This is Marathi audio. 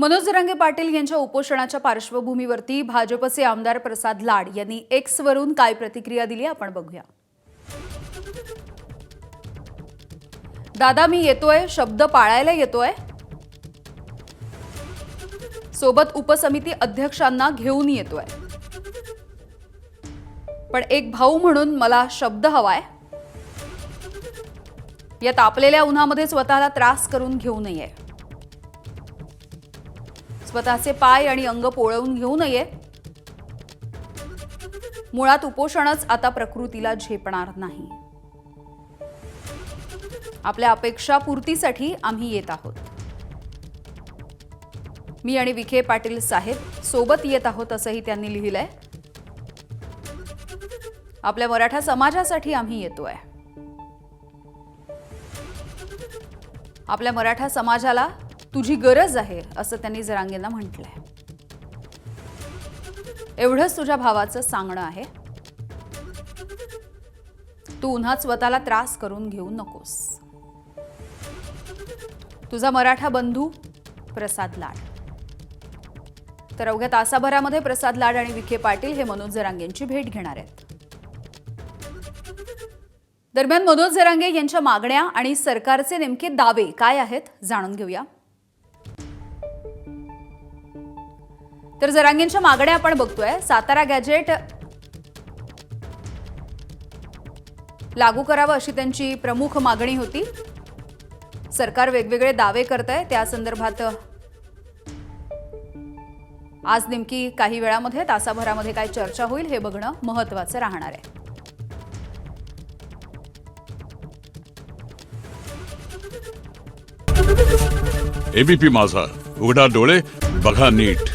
मनोज जरांगे पाटील यांच्या उपोषणाच्या पार्श्वभूमीवरती भाजपचे आमदार प्रसाद लाड यांनी एक्स वरून काय प्रतिक्रिया दिली आपण बघूया। दादा मी येतोय, शब्द पाळायला येतोय, सोबत उपसमिती अध्यक्षांना घेऊन येतोय, पण एक भाऊ म्हणून मला शब्द हवाय। या तापलेल्या उन्हामध्ये स्वतःला त्रास करून घेऊ नये, स्वतःचे पाय आणि अंग पोळवून घेऊ नये। मुळात उपोषणच आता प्रकृतीला झेपणार नाही। आपल्या अपेक्षा पूर्तीसाठी आम्ही येत आहोत। मी आणि विखे पाटील साहेब सोबत येत आहोत असंही त्यांनी लिहिलंय। आपल्या मराठा समाजासाठी आम्ही येतोय। आपल्या मराठा समाजाला तुझी गरज आहे असं त्यांनी जरांगेंना म्हटलंय। एवढंच तुझ्या भावाचं सांगणं आहे, तू उन्हात स्वतःला त्रास करून घेऊ नकोस। तुझा मराठा बंधू प्रसाद लाड। तर अवघ्या तासाभरामध्ये प्रसाद लाड आणि विखे पाटील हे मनोज जरांगेंची भेट घेणार आहेत। दरम्यान मनोज जरांगे यांच्या मागण्या आणि सरकारचे नेमके दावे काय आहेत जाणून घेऊया। तर जरांगेंच्या मागण्या आपण बघतोय। सातारा गॅजेट लागू करावं अशी त्यांची प्रमुख मागणी होती। सरकार वेगवेगळे दावे करतंय, त्या संदर्भात आज नेमकी काही वेळामध्ये तासाभरामध्ये काय चर्चा होईल हे बघणं महत्त्वाचं राहणार आहे। एबीपी माझा, उघडा डोळे बघा नीट।